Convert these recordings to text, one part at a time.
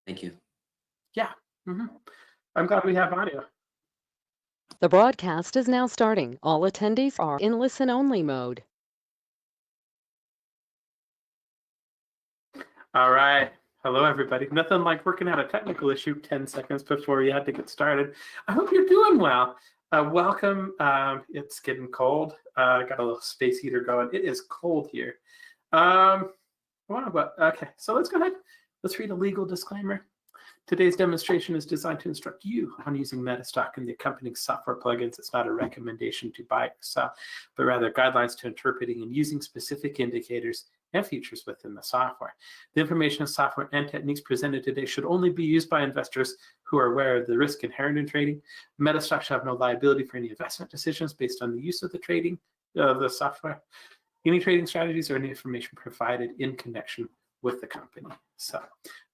Thank you. Yeah. I'm glad we have audio. The broadcast is now starting. All attendees are in listen-only mode. All right. Hello, everybody. Nothing like working out a technical issue 10 seconds before you had to get started. I hope you're doing well. Welcome. It's getting cold. Got a little space heater going. It is cold here. Okay, so let's go ahead. Let's read a legal disclaimer. Today's demonstration is designed to instruct you on using MetaStock and the accompanying software plugins. It's not a recommendation to buy or sell, but rather guidelines to interpreting and using specific indicators and features within the software. The information, software, and techniques presented today should only be used by investors who are aware of the risk inherent in trading. MetaStock shall have no liability for any investment decisions based on the use of the software, any trading strategies, or any information provided in connection with the company. So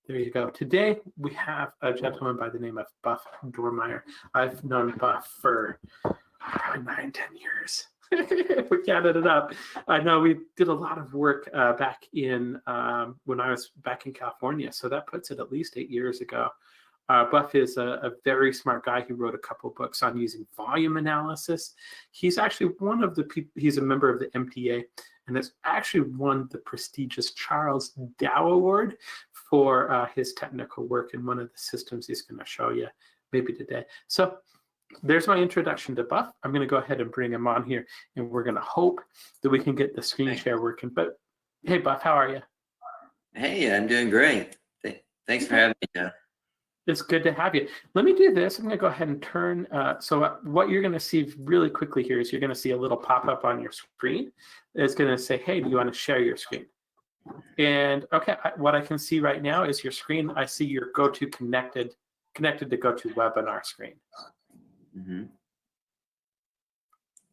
there you go. Today, we have a gentleman by the name of Buff Dormeier. I've known Buff for probably 9-10 years. If we counted it up. I know we did a lot of work back in when I was back in California. So that puts it at least 8 years ago. Buff is a very smart guy. He wrote a couple books on using volume analysis. He's actually one of the people, he's a member of the MTA, and has actually won the prestigious Charles Dow Award for his technical work in one of the systems he's going to show you maybe today. So there's my introduction to Buff. I'm going to go ahead and bring him on here, and we're going to hope that we can get the screen share working. But hey, Buff, how are you? Hey, I'm doing great. Thanks for having me, Jeff. It's good to have you. Let me do this. I'm going to go ahead and turn. So what you're going to see really quickly here is you're going to see a little pop-up on your screen. It's going to say, hey, do you want to share your screen? And okay, what I can see right now is your screen. I see your go-to connected to GoToWebinar screen. Mm-hmm.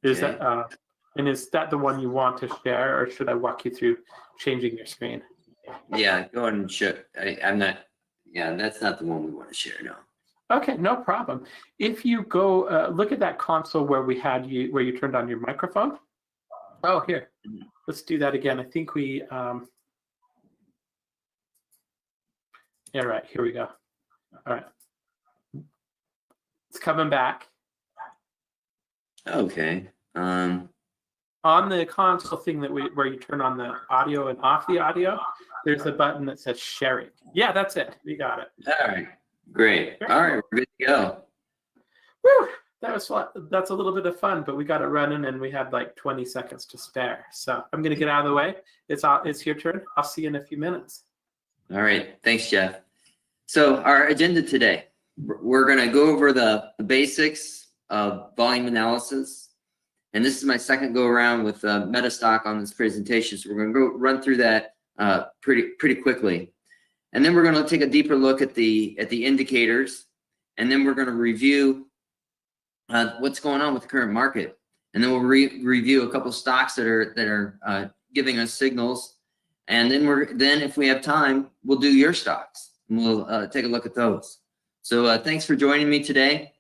Is that and is that the one you want to share, or should I walk you through changing your screen? Yeah, go ahead and show. I'm not. Yeah, that's not the one we want to share. No. Okay, no problem. If you go look at that console where you turned on your microphone. Oh, here. Let's do that again. I think we. Yeah, right. Here we go. All right. It's coming back. Okay. On the console thing where you turn on the audio and off the audio, there's a button that says sharing. Yeah, that's it. We got it. All right. Great. All right, we're good to go. Woo! That was fun. That's a little bit of fun, but we got it running and we had like 20 seconds to spare. So I'm going to get out of the way. It's your turn. I'll see you in a few minutes. All right. Thanks, Jeff. So our agenda today, we're going to go over the basics of volume analysis. And this is my second go around with MetaStock on this presentation. So we're going to go run through that pretty quickly. And then we're going to take a deeper look at the indicators. And then we're going to review what's going on with the current market. And then we'll review a couple stocks that are giving us signals. And then if we have time, we'll do your stocks and we'll take a look at those. So thanks for joining me today.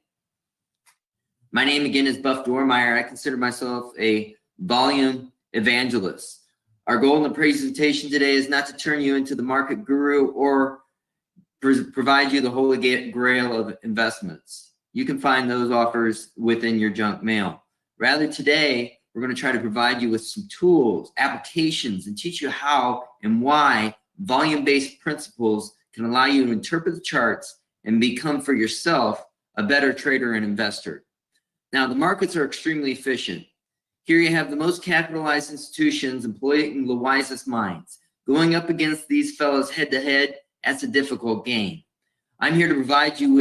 My name again is Buff Dormeier. I consider myself a volume evangelist. Our goal in the presentation today is not to turn you into the market guru or provide you the holy grail of investments. You can find those offers within your junk mail. Rather, today, we're going to try to provide you with some tools, applications, and teach you how and why volume-based principles can allow you to interpret the charts and become for yourself a better trader and investor. Now, the markets are extremely efficient. Here you have the most capitalized institutions employing the wisest minds. Going up against these fellows head-to-head, that's a difficult game. I'm here to provide you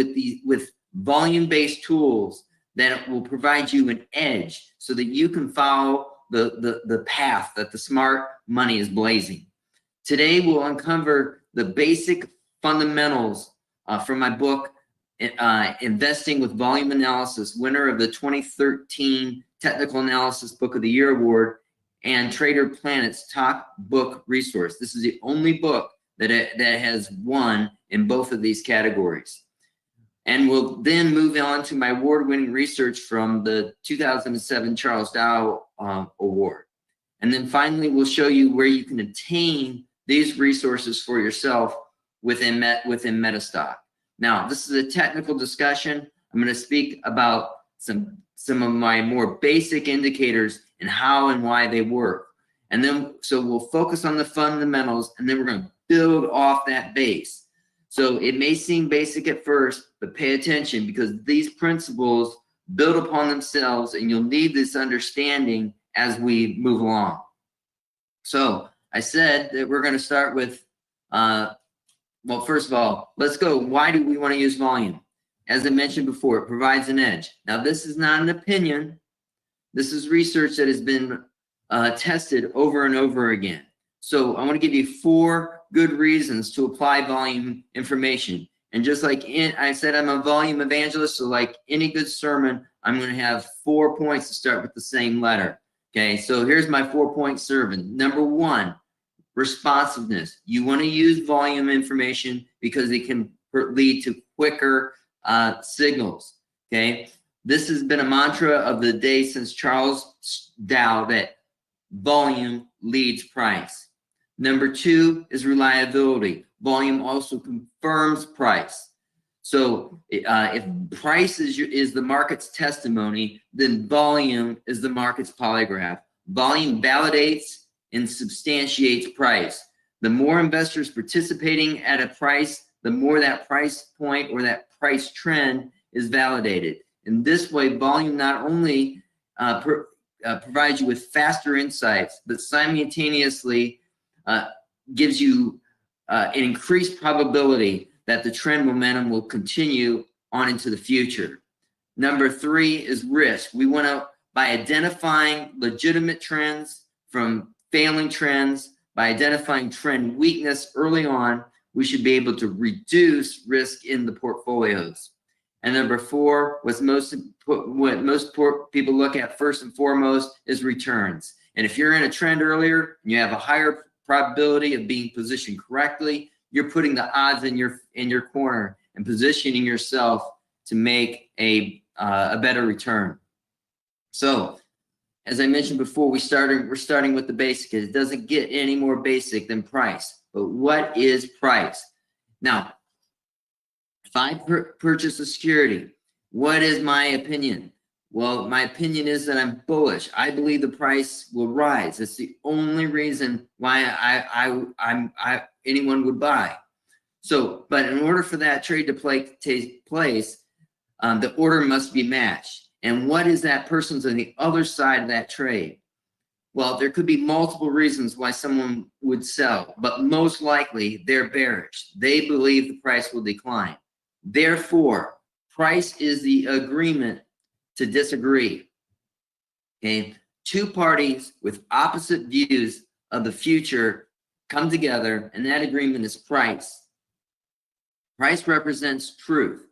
with volume-based tools that will provide you an edge so that you can follow the path that the smart money is blazing. Today, we'll uncover the basic fundamentals from my book, Investing with Volume Analysis, winner of the 2013 Technical Analysis Book of the Year Award and Trader Planet's top book resource. This is the only book that has won in both of these categories. And we'll then move on to my award-winning research from the 2007 Charles Dow Award. And then finally, we'll show you where you can obtain these resources for yourself within MetaStock. Now, this is a technical discussion. I'm going to speak about some of my more basic indicators and how and why they work. And then, so we'll focus on the fundamentals, and then we're going to build off that base. So it may seem basic at first, but pay attention, because these principles build upon themselves, and you'll need this understanding as we move along. So I said that we're going to start with, well, first of all, let's go. Why do we want to use volume? As I mentioned before, it provides an edge. Now, this is not an opinion. This is research that has been tested over and over again. So I want to give you 4 good reasons to apply volume information. And just like I said, I'm a volume evangelist, so like any good sermon, I'm going to have 4 points to start with the same letter. Okay, so here's my 4-point sermon. Number 1, responsiveness. You want to use volume information because it can lead to quicker signals. Okay, this has been a mantra of the day since Charles Dow, that volume leads price. Number 2 is reliability. Volume also confirms price. So if price is the market's testimony, then volume is the market's polygraph. Volume validates and substantiates price. The more investors participating at a price, the more that price point or that price trend is validated. In this way, volume not only provides you with faster insights, but simultaneously gives you an increased probability that the trend momentum will continue on into the future. Number 3 is risk. We want to, by identifying legitimate trends from failing trends, by identifying trend weakness early on, we should be able to reduce risk in the portfolios. And number 4, what most people look at first and foremost is returns. And if you're in a trend earlier, and you have a higher probability of being positioned correctly, you're putting the odds in your corner and positioning yourself to make a better return. So, as I mentioned before, we're starting with the basic. It doesn't get any more basic than price. But what is price? Now, if I purchase a security, what is my opinion? Well, my opinion is that I'm bullish. I believe the price will rise. It's the only reason why anyone would buy. So, but in order for that trade to take place, the order must be matched. And what is that person's on the other side of that trade? Well, there could be multiple reasons why someone would sell, but most likely they're bearish. They believe the price will decline. Therefore, price is the agreement to disagree. Okay, 2 parties with opposite views of the future come together, and that agreement is price. Price represents truth.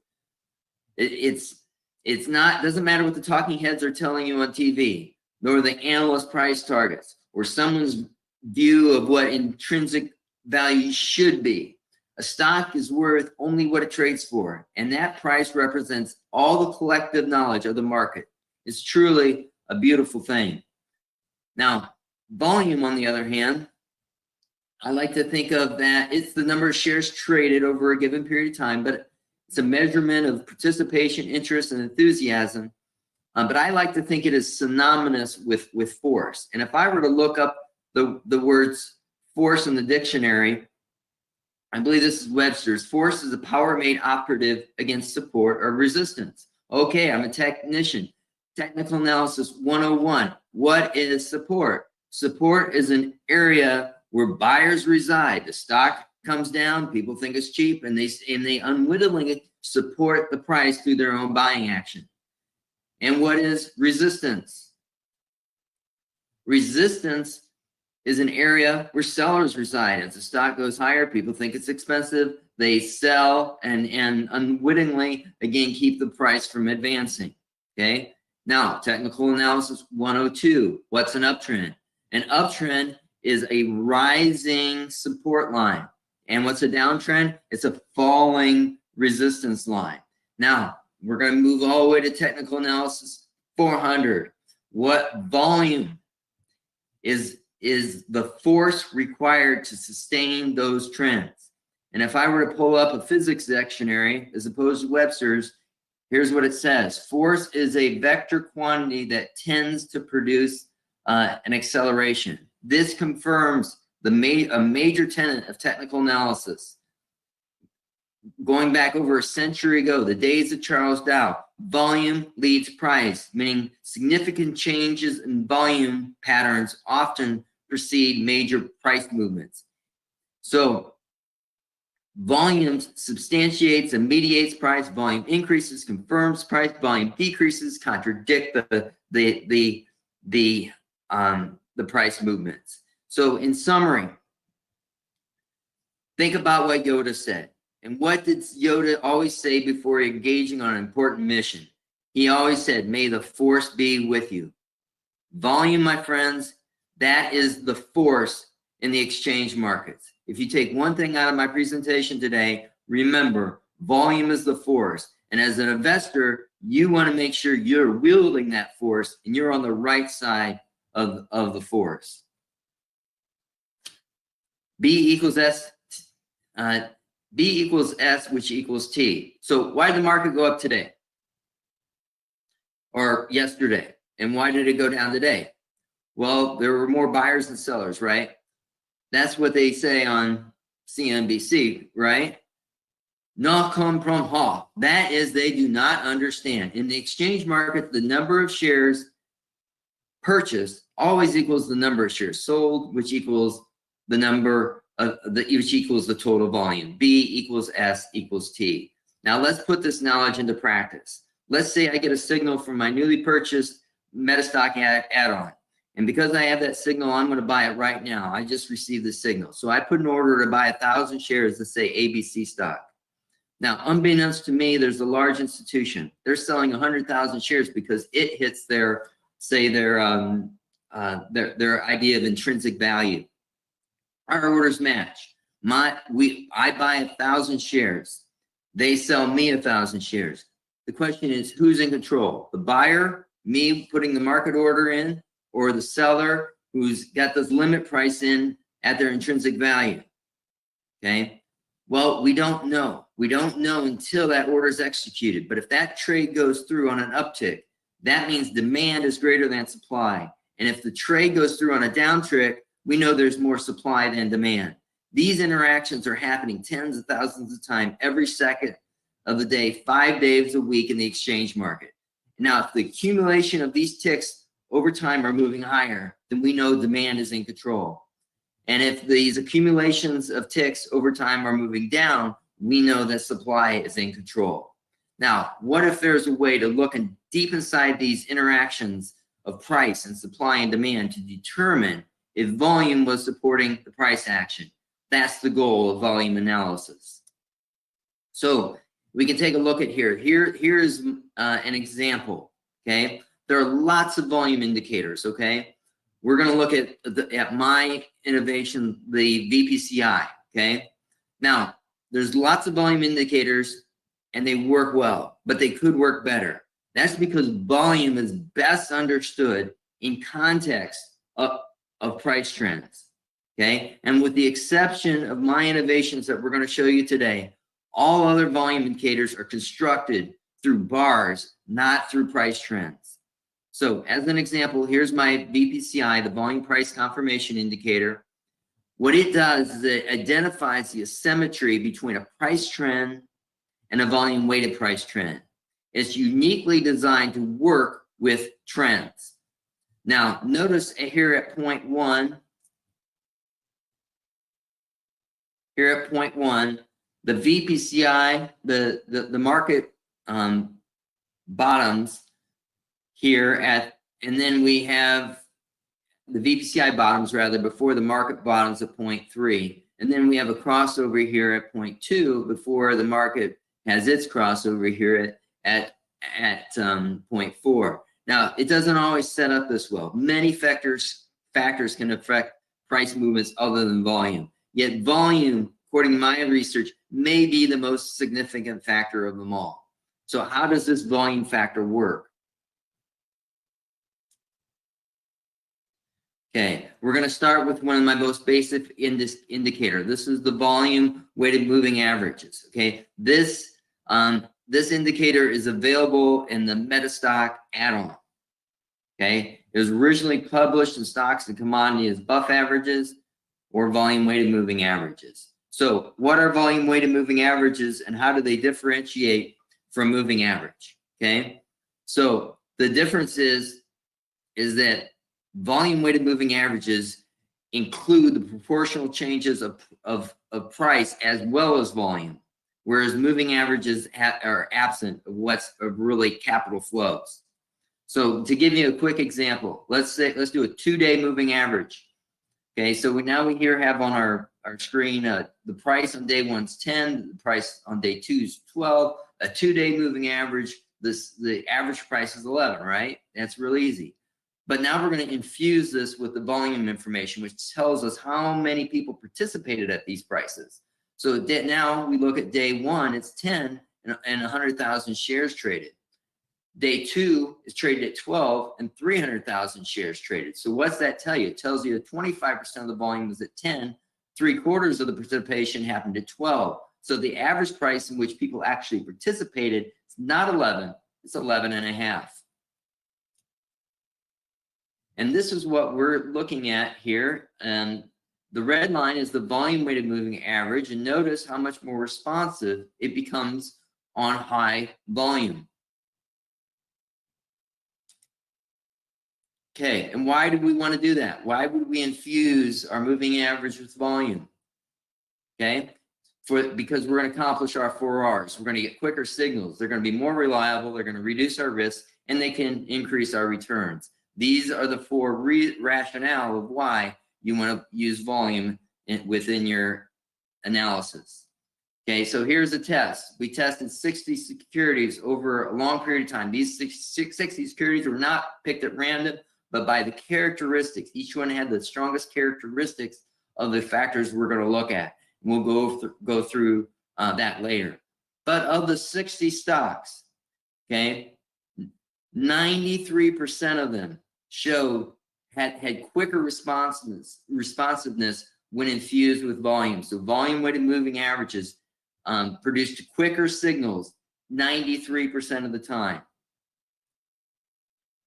It's not, doesn't matter what the talking heads are telling you on TV, nor the analyst price targets, or someone's view of what intrinsic value should be. A stock is worth only what it trades for, and that price represents all the collective knowledge of the market. It's truly a beautiful thing. Now, volume, on the other hand, I like to think of that it's the number of shares traded over a given period of time, but it's a measurement of participation, interest, and enthusiasm. But I like to think it is synonymous with force. And if I were to look up the words force in the dictionary, I believe this is Webster's. Force is a power made operative against support or resistance. Okay, I'm a technician. Technical analysis 101. What is support? Support is an area where buyers reside. The stock comes down, people think it's cheap, and they unwittingly support the price through their own buying action. And what is resistance? Resistance is an area where sellers reside. As the stock goes higher, people think it's expensive, they sell and unwittingly, again, keep the price from advancing, okay? Now, technical analysis 102, what's an uptrend? An uptrend is a rising support line. And what's a downtrend? It's a falling resistance line. Now, we're going to move all the way to technical analysis. 400. What volume is the force required to sustain those trends? And if I were to pull up a physics dictionary as opposed to Webster's, here's what it says. Force is a vector quantity that tends to produce an acceleration. This confirms a major tenet of technical analysis. Going back over a century ago, the days of Charles Dow, volume leads price, meaning significant changes in volume patterns often precede major price movements. So volume substantiates and mediates price. Volume increases, confirms price. Volume decreases, contradict the price movements. So in summary, think about what Yoda said. And what did Yoda always say before engaging on an important mission? He always said, may the force be with you. Volume, my friends, that is the force in the exchange markets. If you take one thing out of my presentation today, remember, volume is the force. And as an investor, you want to make sure you're wielding that force and you're on the right side of the force. B equals S, which equals T. So why did the market go up today? Or yesterday? And why did it go down today? Well, there were more buyers than sellers, right? That's what they say on CNBC, right? No comprend. That is, they do not understand. In the exchange market, the number of shares purchased always equals the number of shares sold, which equals the number of which equals the total volume. B equals S equals T. Now let's put this knowledge into practice. Let's say I get a signal from my newly purchased MetaStock add-on. And because I have that signal, I'm going to buy it right now. I just received the signal. So I put an order to buy 1,000 shares, let's say ABC stock. Now, unbeknownst to me, there's a large institution. They're selling 100,000 shares because it hits their, say, their idea of intrinsic value. Our orders match. I buy 1,000 shares. They sell me 1,000 shares. The question is, who's in control? The buyer, me putting the market order in, or the seller who's got this limit price in at their intrinsic value? Okay. Well, we don't know. We don't know until that order is executed. But if that trade goes through on an uptick, that means demand is greater than supply. And if the trade goes through on a downtick, we know there's more supply than demand. These interactions are happening tens of thousands of times every second of the day, 5 days a week in the exchange market. Now, if the accumulation of these ticks over time are moving higher, then we know demand is in control. And if these accumulations of ticks over time are moving down, we know that supply is in control. Now, what if there's a way to look deep inside these interactions of price and supply and demand to determine if volume was supporting the price action? That's the goal of volume analysis. So we can take a look at here. Here's an example, okay? There are lots of volume indicators, okay? We're going to look at my innovation, the VPCI, okay? Now, there's lots of volume indicators, and they work well, but they could work better. That's because volume is best understood in context of price trends, okay? And with the exception of my innovations that we're going to show you today, all other volume indicators are constructed through bars, not through price trends. So as an example, here's my VPCI, the volume price confirmation indicator. What it does is it identifies the asymmetry between a price trend and a volume weighted price trend. It's uniquely designed to work with trends. Now, notice here at point one, the VPCI, the market bottoms here at, and then we have the VPCI bottoms rather before the market bottoms at point 3. And then we have a crossover here at point 2 before the market has its crossover here at point 4. Now, it doesn't always set up this well. Many factors can affect price movements other than volume. Yet volume according to my research, may be the most significant factor of them all. So how does this volume factor work? Okay, we're going to start with one of my most basic indicator. This is the volume weighted moving averages. Okay, this indicator is available in the MetaStock add-on. Okay, it was originally published in Stocks and Commodity as buff averages or volume weighted moving averages. So what are volume weighted moving averages and how do they differentiate from moving average? Okay, so the difference is that volume weighted moving averages include the proportional changes of price as well as volume, whereas moving averages are absent of of really capital flows. So to give you a quick example, let's do a 2-day moving average. Okay, so now we here have on our screen the price on day 1 is 10, the price on day 2 is 12, a 2-day moving average, the average price is 11, right? That's real easy. But now we're going to infuse this with the volume information, which tells us how many people participated at these prices. So now we look at day 1, it's 10 and 100,000 shares traded. Day 2 is traded at 12 and 300,000 shares traded. So what's that tell you? It tells you that 25% of the volume was at 10, 3/4 of the participation happened at 12. So the average price in which people actually participated is not 11, it's 11.5. And this is what we're looking at here. And the red line is the volume weighted moving average. And notice how much more responsive it becomes on high volume. Okay, and why do we want to do that? Why would we infuse our moving average with volume? Okay, because we're going to accomplish our 4 R's. We're going to get quicker signals. They're going to be more reliable. They're going to reduce our risk, and they can increase our returns. These are the 4 rationale of why you want to use volume within your analysis. Okay, so here's a test. We tested 60 securities over a long period of time. These 60 securities were not picked at random, but by the characteristics. Each one had the strongest characteristics of the factors we're going to look at. We'll go through that later. But of the 60 stocks, okay, 93% of them had quicker responsiveness when infused with volume. So volume weighted moving averages produced quicker signals 93% of the time.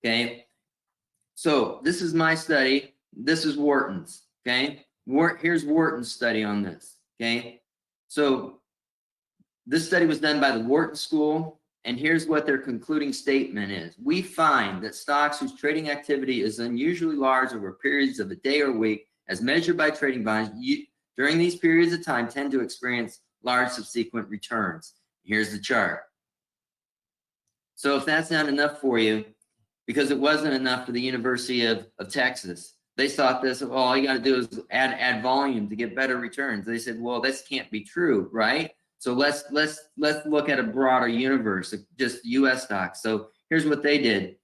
Okay, so this is my study. This is Wharton's. Okay, here's Wharton's study on this. Okay, so this study was done by the Wharton School, and here's what their concluding statement is. We find that stocks whose trading activity is unusually large over periods of a day or week, as measured by trading volumes, during these periods of time tend to experience large subsequent returns. Here's the chart. So if that's not enough for you, because it wasn't enough for the University of Texas, they thought this, well, all you got to do is add volume to get better returns. They said, well, this can't be true, right? So let's look at a broader universe, just U.S. stocks. So here's what they did.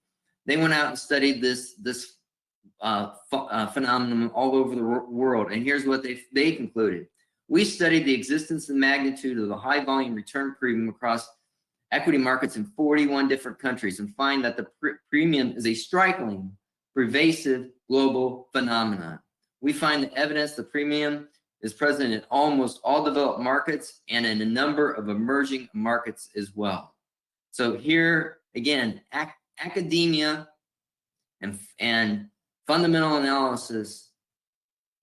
They went out and studied this phenomenon all over the world, and here's what they concluded. We studied the existence and magnitude of the high volume return premium across equity markets in 41 different countries and find that the premium is a striking, pervasive global phenomenon. We find the evidence the premium is present in almost all developed markets and in a number of emerging markets as well. So here, again, academia and fundamental analysis,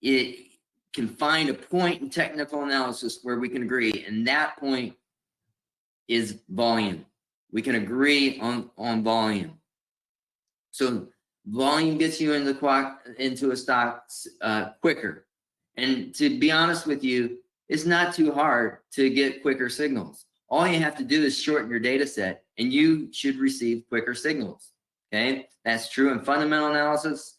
it can find a point in technical analysis where we can agree, and that point is volume. We can agree on volume. So volume gets you into a stock quicker. And to be honest with you, it's not too hard to get quicker signals. All you have to do is shorten your data set and you should receive quicker signals. Okay, that's true in fundamental analysis,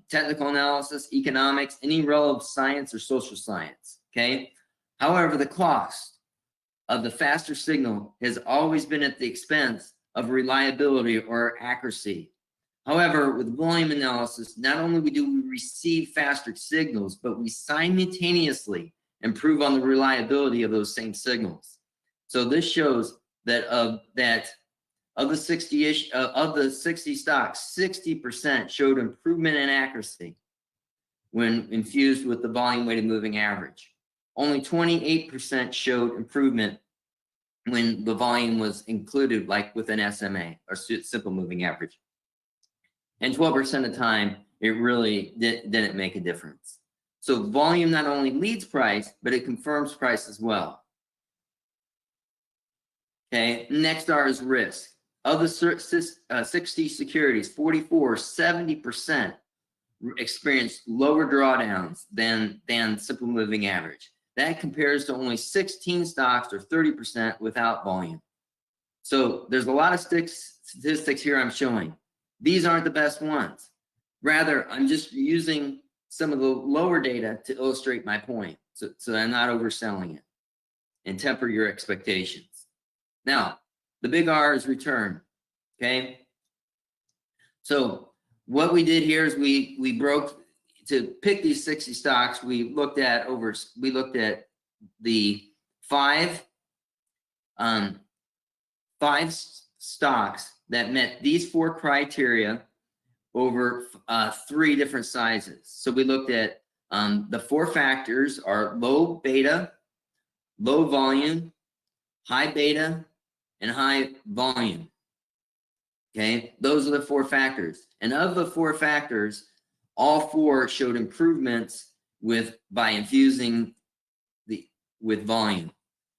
technical analysis, economics, any relevant science or social science. Okay, however, the cost of the faster signal has always been at the expense of reliability or accuracy. However, with volume analysis, not only do we receive faster signals, but we simultaneously improve on the reliability of those same signals. So this shows that of the 60 stocks, 60% showed improvement in accuracy when infused with the volume weighted moving average. Only 28% showed improvement when the volume was included, like with an SMA or simple moving average. And 12% of the time, it really didn't make a difference. So volume not only leads price, but it confirms price as well. Okay, next R is risk. Of the 60 securities, 70% experienced lower drawdowns than simple moving average. That compares to only 16 stocks or 30% without volume. So there's a lot of statistics here I'm showing. These aren't the best ones. Rather, I'm just using some of the lower data to illustrate my point, so I'm not overselling it, and temper your expectations. Now, the big R is return, okay? So what we did here is we broke, to pick these 60 stocks, we looked at the five stocks that met these 4 criteria over 3 different sizes. So we looked at the 4 factors are low beta, low volume, high beta, and high volume. Okay, those are the 4 factors. And of the 4 factors, all 4 showed improvements by infusing with volume.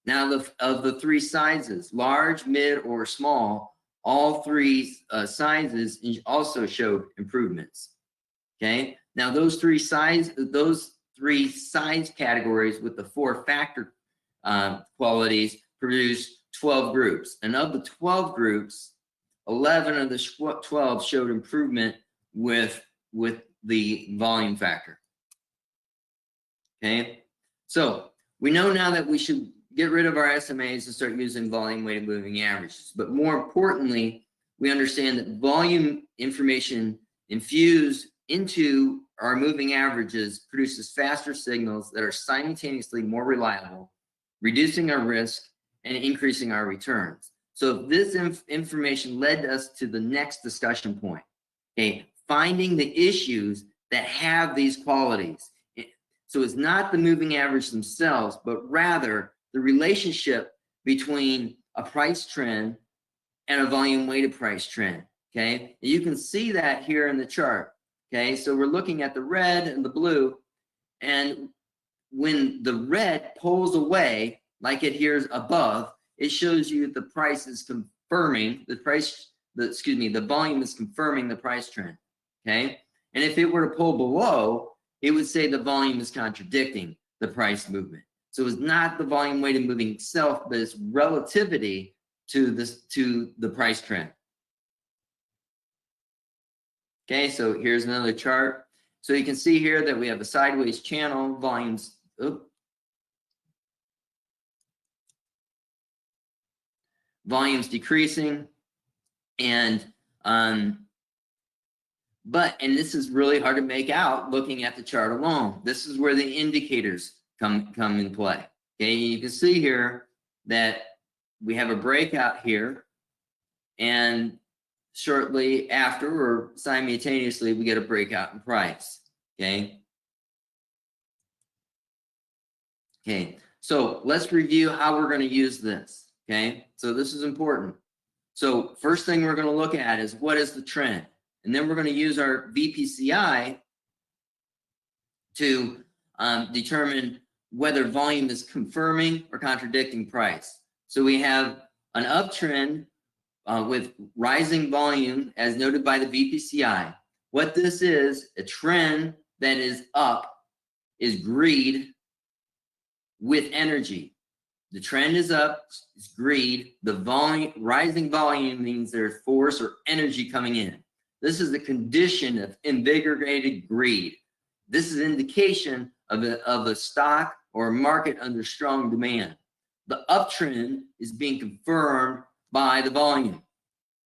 Now, of the 3 sizes, large, mid, or small, all 3 sizes also showed improvements. Okay, now those 3 size categories with the 4 factor qualities produced 12 groups, and of the 12 groups, 11 of the 12 showed improvement with the volume factor. Okay, so we know now that we should get rid of our SMAs and start using volume weighted moving averages. But more importantly, we understand that volume information infused into our moving averages produces faster signals that are simultaneously more reliable, reducing our risk and increasing our returns. So this information led us to the next discussion point, okay? Finding the issues that have these qualities. So it's not the moving average themselves, but rather the relationship between a price trend and a volume weighted price trend, okay? And you can see that here in the chart, okay? So we're looking at the red and the blue, and when the red pulls away, like it here is above, it shows you the price is confirming the volume is confirming the price trend, okay? And if it were to pull below, it would say the volume is contradicting the price movement. So it's not the volume weighted moving itself, but it's relativity to the price trend. Okay, so here's another chart. So you can see here that we have a sideways channel, volumes decreasing, and this is really hard to make out looking at the chart alone. This is where the indicators come in play. Okay, you can see here that we have a breakout here, and shortly after or simultaneously we get a breakout in price. Okay, so let's review how we're going to use this. Okay, so this is important. So first thing we're going to look at is what is the trend, and then we're going to use our VPCI to determine whether volume is confirming or contradicting price. So we have an uptrend with rising volume as noted by the VPCI. What this is, a trend that is up, is greed with energy. The trend is up, it's greed. The volume, rising volume means there's force or energy coming in. This is the condition of invigorated greed. This is an indication of a stock or a market under strong demand. The uptrend is being confirmed by the volume,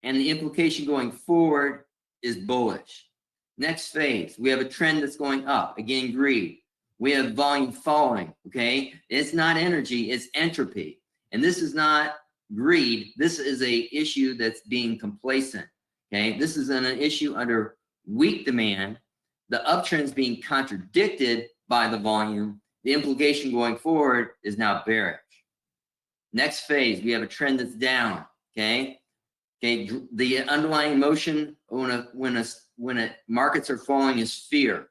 and the implication going forward is bullish. Next phase, we have a trend that's going up, again, greed. we have volume falling, okay? It's not energy, it's entropy. And this is not greed. This is a issue that's being complacent, okay? This is an issue under weak demand. The uptrend is being contradicted by the volume. The implication going forward is now bearish. Next phase, we have a trend that's down, okay? Okay, the underlying motion when markets are falling is fear.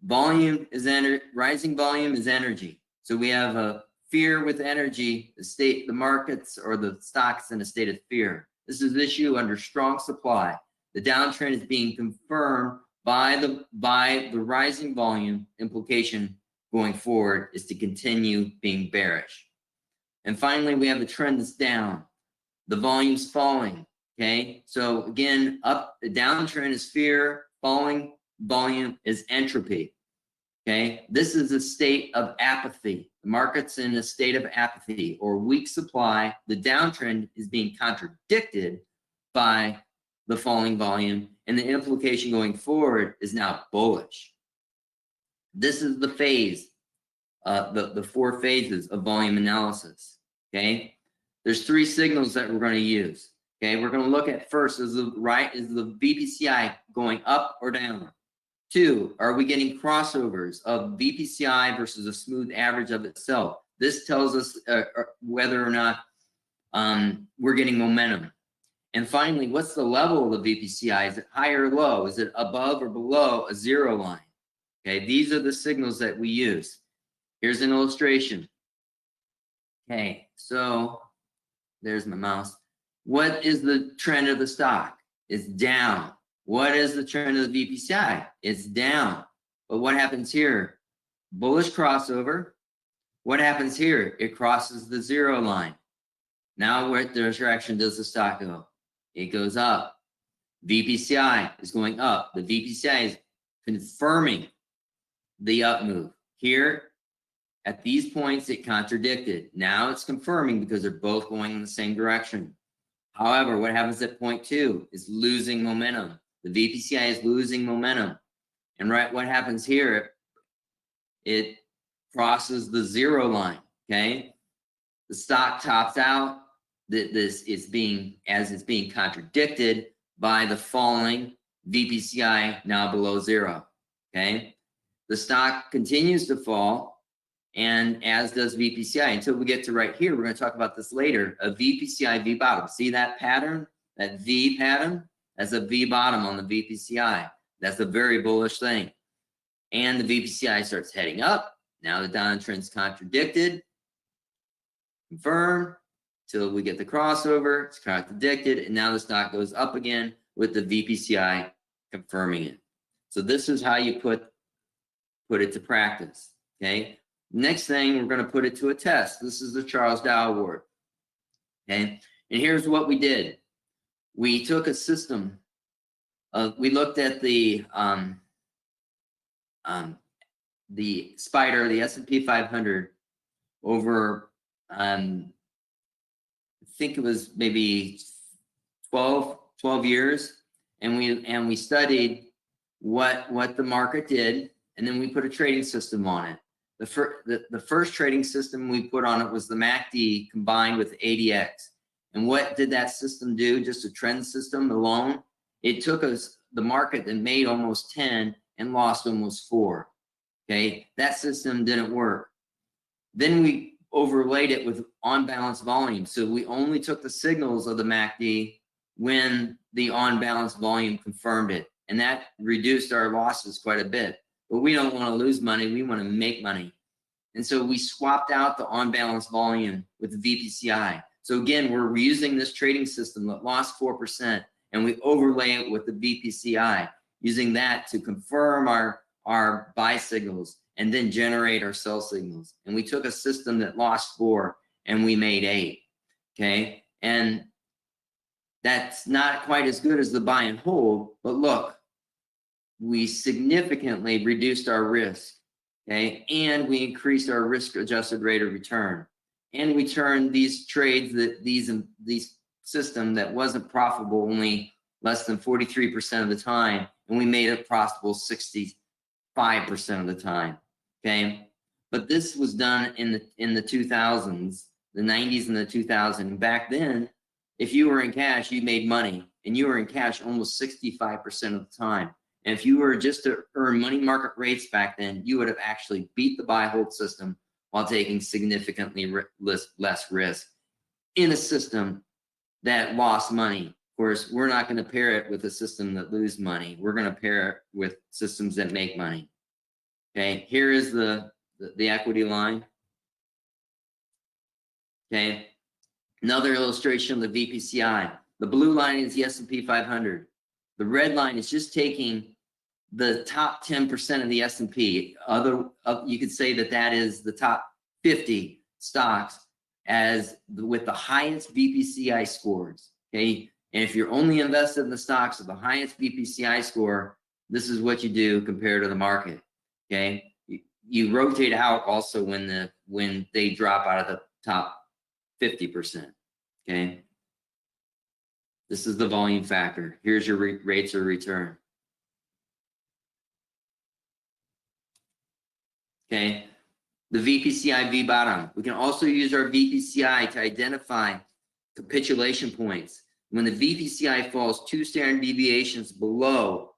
Volume is rising volume is energy. So we have a fear with energy, the markets or the stocks in a state of fear. This is an issue under strong supply. The downtrend is being confirmed by the rising volume. Implication going forward is to continue being bearish. And finally, we have a trend that's down. The volume's falling, okay? So again, the downtrend is fear, falling volume is entropy, okay? This is a state of apathy. The market's in a state of apathy or weak supply. The downtrend is being contradicted by the falling volume, and the implication going forward is now bullish. This is the phase, the 4 phases of volume analysis, okay? There's 3 signals that we're going to use, okay? We're going to look at first, is the VPCI going up or down? 2, are we getting crossovers of VPCI versus a smooth average of itself? This tells us whether or not we're getting momentum. And finally, what's the level of the VPCI? Is it high or low? Is it above or below a 0 line? Okay, these are the signals that we use. Here's an illustration. Okay, so there's my mouse. What is the trend of the stock? It's down. What is the trend of the VPCI? It's down. But what happens here? Bullish crossover. What happens here? It crosses the 0 line. Now, what direction does the stock go? It goes up. VPCI is going up. The VPCI is confirming the up move. Here, at these points, it contradicted. Now it's confirming because they're both going in the same direction. However, what happens at point 2 is losing momentum. The VPCI is losing momentum. And what happens here? It crosses the 0 line, okay? The stock tops out. This is being contradicted by the falling VPCI now below 0, okay? The stock continues to fall, and as does VPCI until we get to right here. We're going to talk about this later, a VPCI V bottom. See that pattern, that V pattern? That's a V bottom on the VPCI. That's a very bullish thing. And the VPCI starts heading up. Now the downtrend's contradicted. Confirm. Till we get the crossover, it's contradicted, and now the stock goes up again with the VPCI confirming it. So this is how you put it to practice, okay? Next thing, we're going to put it to a test. This is the Charles Dow Award, okay? And here's what we did. We took a system we looked at the spider, the S&P 500 over I think it was maybe 12 years, and we studied what the market did, and then we put a trading system on it. The first trading system we put on it was the MACD combined with ADX. And what did that system do? Just a trend system alone? It took us the market that made almost 10 and lost almost 4. Okay, that system didn't work. Then we overlaid it with on-balance volume. So we only took the signals of the MACD when the on-balance volume confirmed it. And that reduced our losses quite a bit. But we don't want to lose money, we want to make money. And so we swapped out the on-balance volume with the VPCI. So again, we're using this trading system that lost 4%, and we overlay it with the VPCI, using that to confirm our buy signals and then generate our sell signals. And we took a system that lost 4 and we made 8, okay? And that's not quite as good as the buy and hold, but look, we significantly reduced our risk, okay? And we increased our risk-adjusted rate of return. And we turned these trades, these system that wasn't profitable only less than 43% of the time, and we made it profitable 65% of the time. Okay, but this was done in the 2000s, the 90s and the 2000s. Back then, if you were in cash, you made money, and you were in cash almost 65% of the time. And if you were just to earn money market rates back then, you would have actually beat the buy hold system while taking significantly less risk in a system that lost money. Of course, we're not going to pair it with a system that loses money. We're going to pair it with systems that make money. Okay, here is the equity line. Okay, another illustration of the VPCI. The blue line is the S&P 500. The red line is just taking the top 10% of the S&P. You could say that is the top 50 stocks with the highest VPCI scores. Okay, and if you're only invested in the stocks with the highest VPCI score, this is what you do compared to the market. Okay, you rotate out also when they drop out of the top 50%. Okay, this is the volume factor. Here's your rates of return. Okay, the VPCI V bottom. We can also use our VPCI to identify capitulation points. When the VPCI falls 2 standard deviations below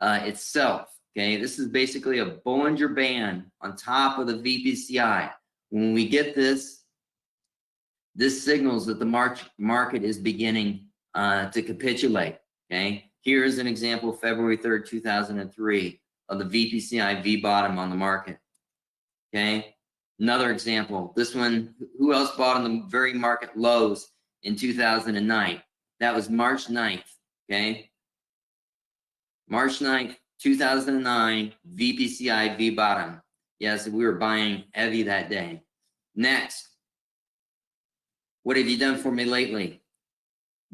itself, okay, this is basically a Bollinger Band on top of the VPCI. When we get this signals that the market is beginning to capitulate. Okay, here's an example, February 3rd, 2003, of the VPCI V bottom on the market. Okay, another example. This one, who else bought on the very market lows in 2009? That was March 9th. Okay, March 9th, 2009, VPCI V bottom. Yes, we were buying heavy that day. Next, what have you done for me lately?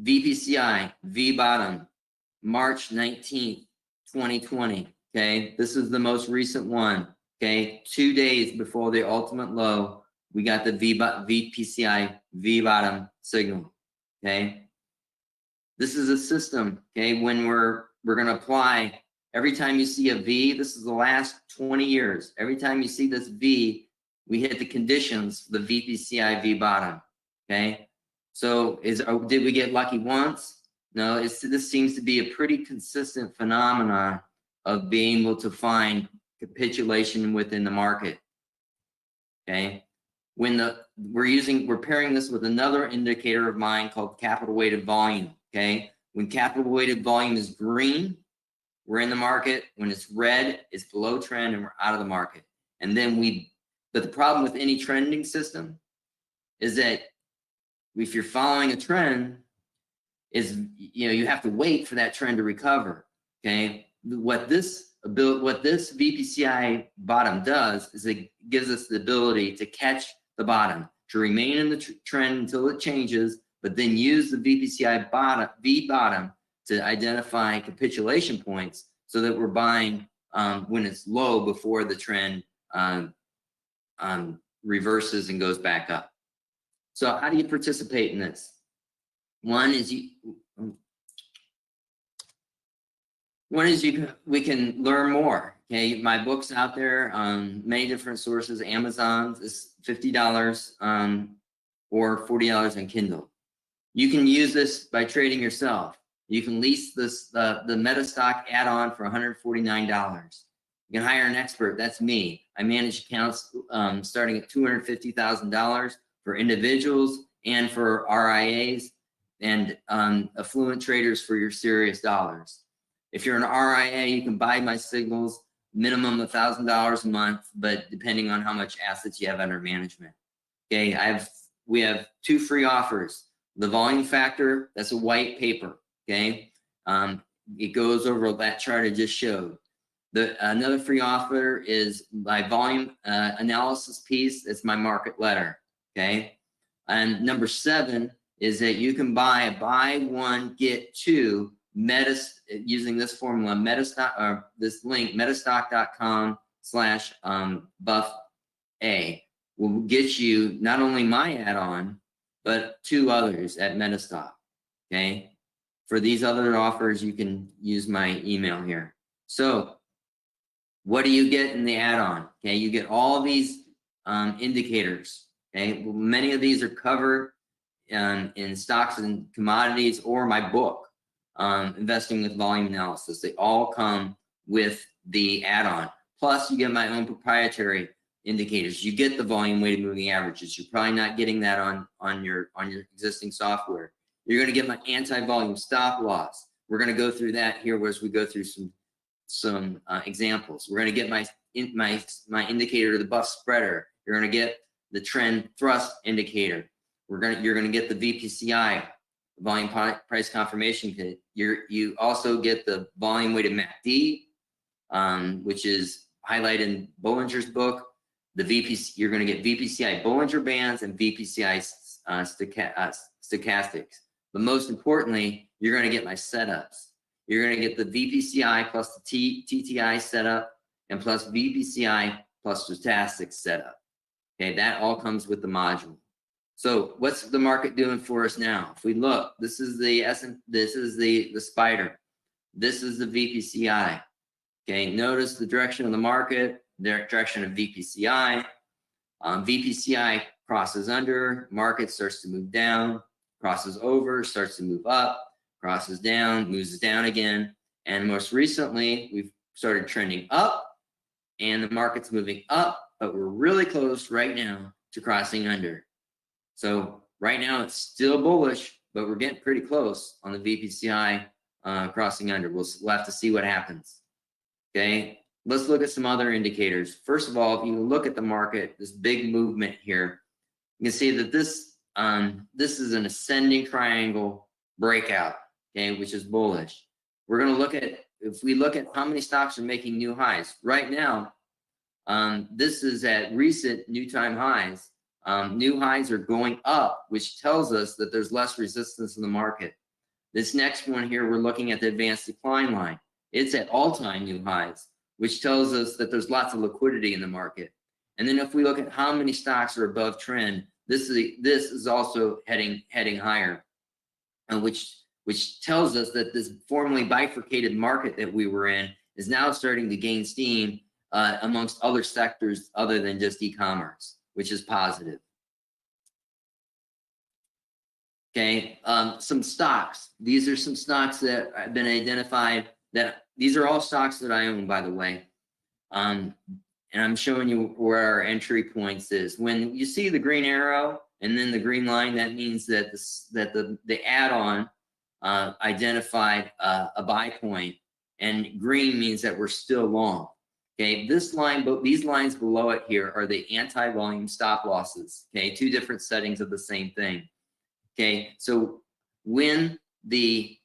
VPCI V bottom, March 19th, 2020. Okay, this is the most recent one. Okay, 2 days before the ultimate low, we got the VPCI V bottom signal. Okay, this is a system. Okay, when we're going to apply, every time you see a V, this is the last 20 years. Every time you see this V, we hit the conditions for the VPCI V bottom. Okay, so did we get lucky once? No, this seems to be a pretty consistent phenomenon of being able to find capitulation within the market. Okay, when we're pairing this with another indicator of mine called capital weighted volume. Okay, when capital weighted volume is green, we're in the market. When it's red, it's below trend and we're out of the market. And then but the problem with any trending system is that if you're following a trend, you have to wait for that trend to recover. Okay, what this VPCI bottom does is it gives us the ability to catch the bottom, to remain in the trend until it changes, but then use the VPCI V bottom to identify capitulation points so that we're buying when it's low before the trend reverses and goes back up. So how do you participate in this? One is we can learn more. Okay, my book's out there on many different sources. Amazon's is $50 or $40 on Kindle. You can use this by trading yourself. You can lease the MetaStock add-on for $149. You can hire an expert. That's me. I manage accounts starting at $250,000 for individuals and for RIAs and affluent traders for your serious dollars. If you're an RIA, you can buy my signals, minimum $1,000 a month, but depending on how much assets you have under management. Okay, we have 2 free offers. The volume factor, that's a white paper. Okay, it goes over that chart I just showed. Another free offer is my volume analysis piece. That's my market letter. Okay, and number 7 is that you can buy one get 2 using this formula, MetaStock, or this link, metastock.com/buff-A will get you not only my add-on, but 2 others at MetaStock. Okay, for these other offers, you can use my email here. So What do you get in the add-on? Okay, you get all these indicators. Okay, well, many of these are covered in stocks and commodities or my book, Investing with Volume Analysis. They all come with the add-on. Plus, you get my own proprietary indicators. You get the volume weighted moving averages. You're probably not getting that on your existing software. You're going to get my anti-volume stop loss. We're going to go through that here as we go through some examples. We're going to get my indicator, the buff spreader. You're going to get the trend thrust indicator. You're going to get the VPCI, volume price confirmation kit. You also get the volume weighted MACD, which is highlighted in Bollinger's book. You're going to get VPCI Bollinger Bands and VPCI stochastics. But most importantly, you're going to get my setups. You're going to get the VPCI plus the TTI setup and plus VPCI plus stochastic setup. Okay, that all comes with the module. So what's the market doing for us now? If we look, this is the spider. This is the VPCI. Okay, notice the direction of the market, the direction of VPCI. VPCI crosses under, market starts to move down, crosses over, starts to move up, crosses down, moves down again. And most recently, we've started trending up and the market's moving up, but we're really close right now to crossing under. So right now it's still bullish, but we're getting pretty close on the VPCI crossing under. We'll have to see what happens. Okay, let's look at some other indicators. First of all, if you look at the market, this big movement here, you can see that this is an ascending triangle breakout, okay, which is bullish. We're going to look at, if we look at how many stocks are making new highs right now, this is at recent new time highs. New highs are going up, which tells us that there's less resistance in the market. This next one here, we're looking at the advanced decline line. It's at all-time new highs, which tells us that there's lots of liquidity in the market. And then if we look at how many stocks are above trend, this is also heading higher, which tells us that this formerly bifurcated market that we were in is now starting to gain steam amongst other sectors other than just e-commerce, which is positive. Okay, some stocks. These are some stocks that have been identified. That these are all stocks that I own, by the way. And I'm showing you where our entry points is. When you see the green arrow and then the green line, that means that the add-on identified a buy point, and green means that we're still long. Okay, this line, these lines below it here are the anti-volume stop losses. Okay, two different settings of the same thing. Okay, so when the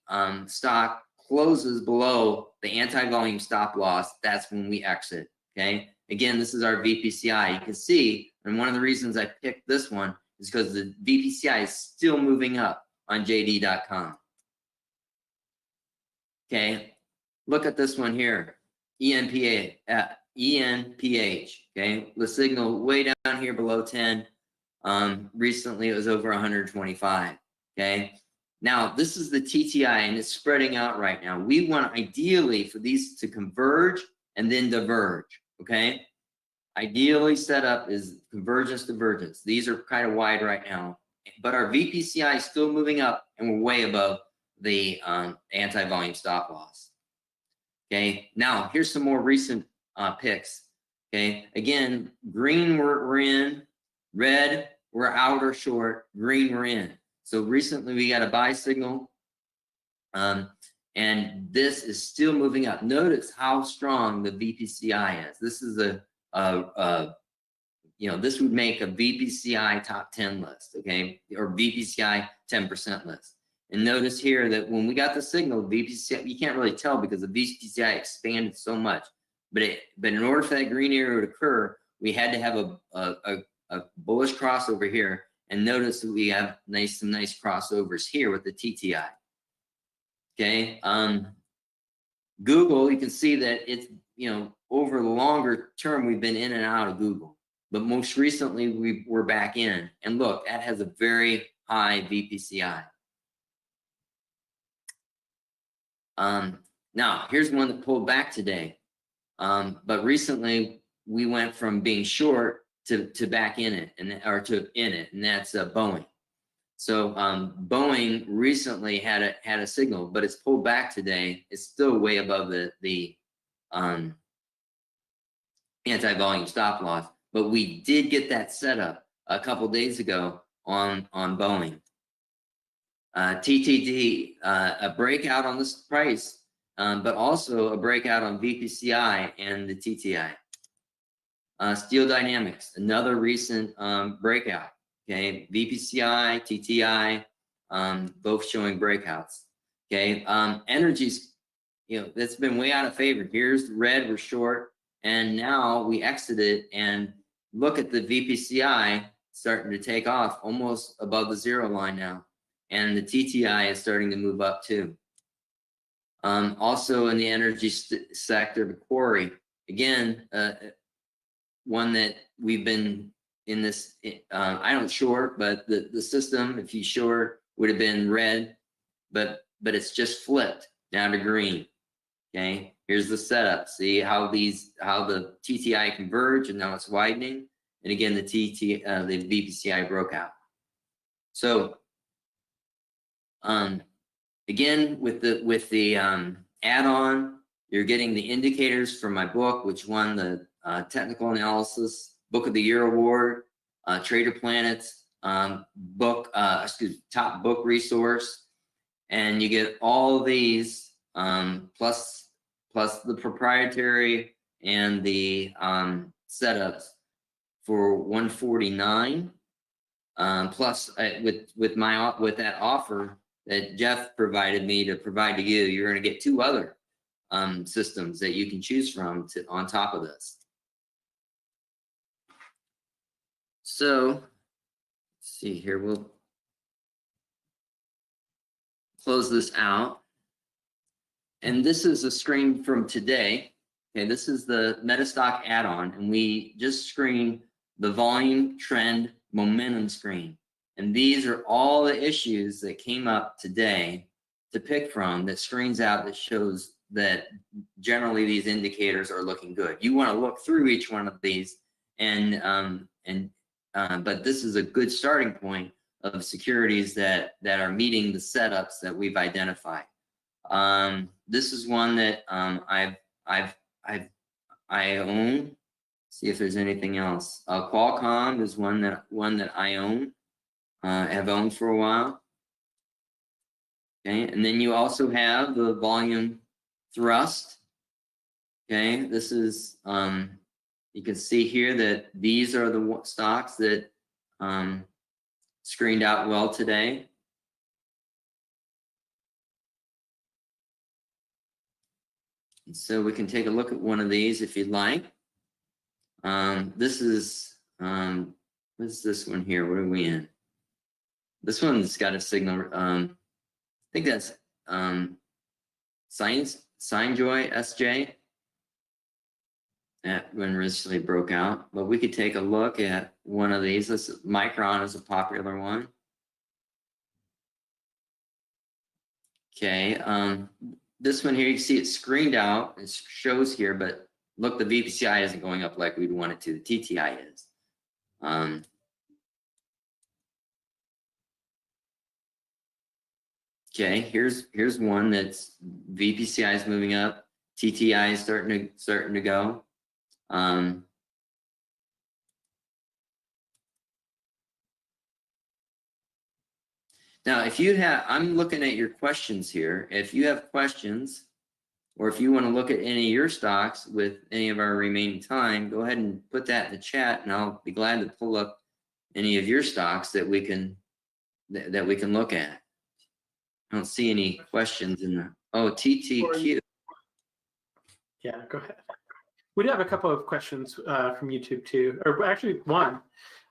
stock closes below the anti-volume stop loss, that's when we exit. Okay, again, this is our VPCI. You can see, and one of the reasons I picked this one is because the VPCI is still moving up on JD.com. Okay, look at this one here, ENPH. Okay, the signal way down here below 10. Recently, it was over 125. Okay. Now, this is the TTI, and it's spreading out right now. We want ideally for these to converge and then diverge, okay? Ideally set up is convergence, divergence. These are kind of wide right now, but our VPCI is still moving up, and we're way above the anti-volume stop loss. Okay, now here's some more recent picks. Okay, again, green we're in, red we're out or short, green we're in. So recently we got a buy signal, and this is still moving up. Notice how strong the VPCI is. This is this would make a VPCI top 10 list, okay, or VPCI 10% list. And notice here that when we got the signal, VPCI, you can't really tell because the VPCI expanded so much. But in order for that green arrow to occur, we had to have a bullish crossover here. And notice that we have some nice crossovers here with the TTI. Okay, Google, you can see that it's, over the longer term, we've been in and out of Google. But most recently, we're back in. And look, that has a very high VPCI. Now, here's one that pulled back today. But recently we went from being short to back in it, or to in it, and that's Boeing. So Boeing recently had a signal, but it's pulled back today. It's still way above the anti-volume stop loss, but we did get that set up a couple days ago on Boeing. TTD, a breakout on this price, but also a breakout on VPCI and the TTI. Steel Dynamics, another recent breakout. Okay, VPCI, TTI, both showing breakouts. Okay, energies, that's been way out of favor. Here's red, we're short, and now we exited, and look at the VPCI starting to take off almost above the 0 line now, and the TTI is starting to move up too. Also in the energy sector, the quarry, again, one that we've been in this, I don't short, but the system, if you short, would have been red, but it's just flipped down to green. Okay, here's the setup. See how the TTI converge, and now it's widening, and again the VPCI broke out. So again, with the add-on, you're getting the indicators from my book, which won the technical analysis book of the year award, Trader Planet's book, top book resource, and you get all these plus the proprietary and the setups for $149. Plus with that offer that Jeff provided me to provide to you, you're going to get 2 other systems that you can choose from on top of this. So let's see here, we'll close this out. And this is a screen from today. Okay, this is the MetaStock add-on, and we just screened the volume, trend, momentum screen. And these are all the issues that came up today to pick from, that screens out, that shows that generally these indicators are looking good. You want to look through each one of these, but this is a good starting point of securities that are meeting the setups that we've identified. This is one that I own. See if there's anything else. Qualcomm is one that I own. Have owned for a while. Okay, and then you also have the volume thrust. Okay, this is you can see here that these are the stocks that screened out well today. And so we can take a look at one of these if you'd like. This is what's this one here? What are we in? This one's got a signal. I think that's SignJoy SJ. That one recently broke out, but we could take a look at one of these. Micron is a popular one. Okay, this one here, you see it screened out. It shows here, but look, the VPCI isn't going up like we'd want it to. The TTI is. Okay, here's one that's VPCI is moving up, TTI is starting to go. Now, if you have, I'm looking at your questions here. If you have questions, or if you want to look at any of your stocks with any of our remaining time, go ahead and put that in the chat, and I'll be glad to pull up any of your stocks that we can look at. I don't see any questions in the, oh, TTQ. Yeah, go ahead. We do have a couple of questions from YouTube too, or actually one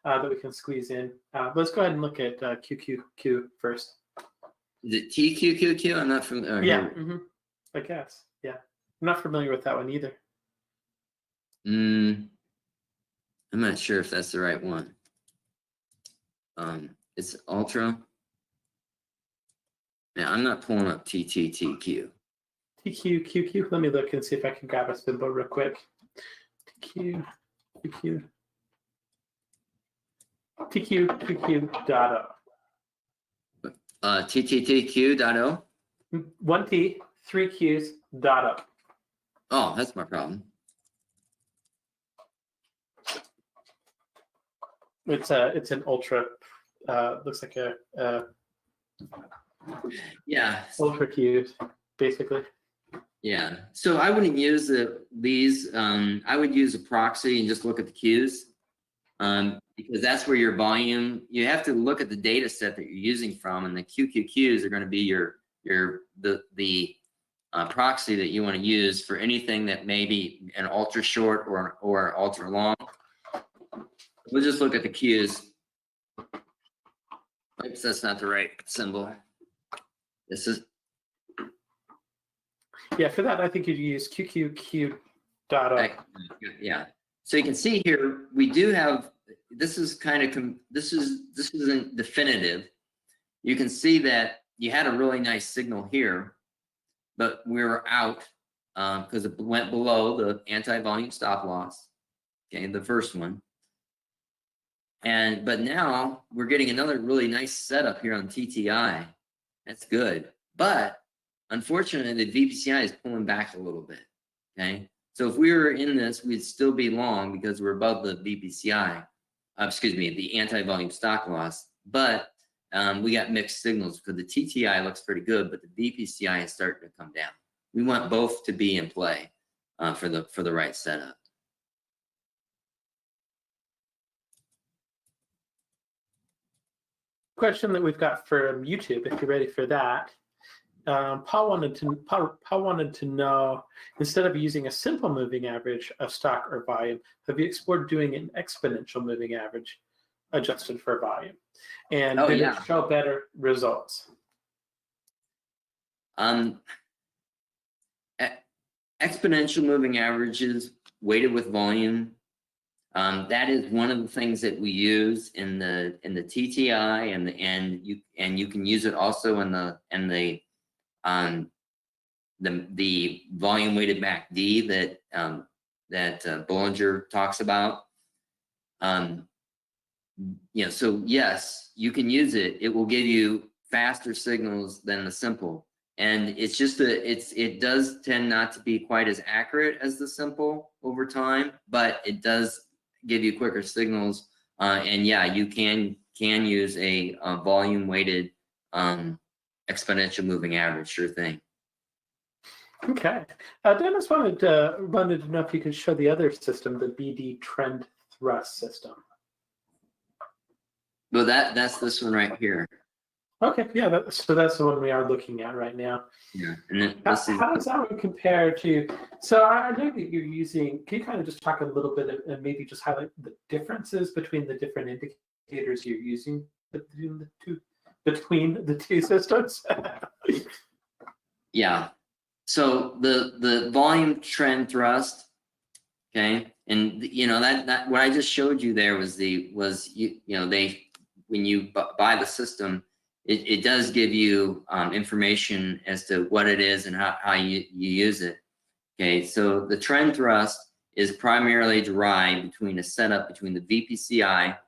that we can squeeze in. Let's go ahead and look at QQQ first. Is it TQQQ? I'm not familiar. Yeah, I guess. Yeah, I'm not familiar with that one either. I'm not sure if that's the right one. It's Ultra. Yeah, I'm not pulling up TTTQ. TQ, QQ. Let me look and see if I can grab a symbol real quick. TQ, QQ. TQ, QQ, dot O. TTTQ.O. 1 T, 3 Qs, dot O. Oh, that's my problem. It's an ultra, looks like a Yeah. ultra Q, basically. Yeah. So I wouldn't use these. I would use a proxy and just look at the Qs. Because that's where your volume, you have to look at the data set that you're using from, and the QQQs are going to be the proxy that you want to use for anything that may be an ultra short or ultra long. We'll just look at the Qs. Oops, that's not the right symbol. This is. Yeah, for that, I think you'd use QQQ dot O. Yeah. So you can see here, we do have, this is kind of, this isn't definitive. You can see that you had a really nice signal here, but we were out because it went below the anti-volume stop loss, okay, the first one. But now we're getting another really nice setup here on TTI. That's good. But unfortunately, the VPCI is pulling back a little bit, okay? So if we were in this, we'd still be long because we're above the VPCI, excuse me, the anti-volume stock loss. But we got mixed signals because the TTI looks pretty good, but the VPCI is starting to come down. We want both to be in play for the right setup. Question that we've got from YouTube, if you're ready for that. Paul wanted to know, instead of using a simple moving average of stock or volume, have you explored doing an exponential moving average adjusted for volume? And did it show better results? Exponential moving averages weighted with volume. That is one of the things that we use in the TTI, and you can use it also in the volume weighted MACD that Bollinger talks about. So yes, you can use it. It will give you faster signals than the simple, and it's just it does tend not to be quite as accurate as the simple over time, but it does give you quicker signals. And yeah, you can use a volume weighted exponential moving average, sure thing. Okay. Dennis wanted to know if you could show the other system, the BD trend thrust system. Well, that's this one right here. Okay, yeah, so that's the one we are looking at right now. Yeah, and then how does that one compare to, so I know that you're using, can you kind of just talk a little bit and maybe just highlight the differences between the different indicators you're using between the two systems? Yeah. So the volume trend thrust, okay, and that what I just showed you there was when you buy the system, it does give you information as to what it is and how you use it. Okay, so the trend thrust is primarily derived between a setup between the VPCI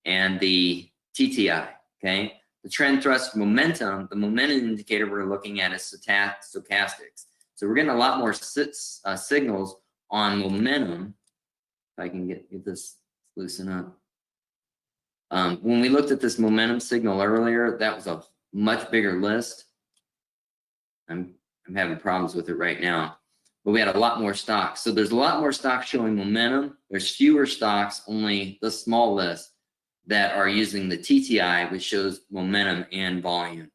and the TTI. Okay. The trend thrust momentum, the momentum indicator we're looking at is stochastics. So we're getting a lot more signals on momentum. If I can get this loosen up. When we looked at this momentum signal earlier, that was a much bigger list. I'm having problems with it right now, but we had a lot more stocks. So there's a lot more stocks showing momentum. There's fewer stocks, only the small list, that are using the TTI, which shows momentum and volume.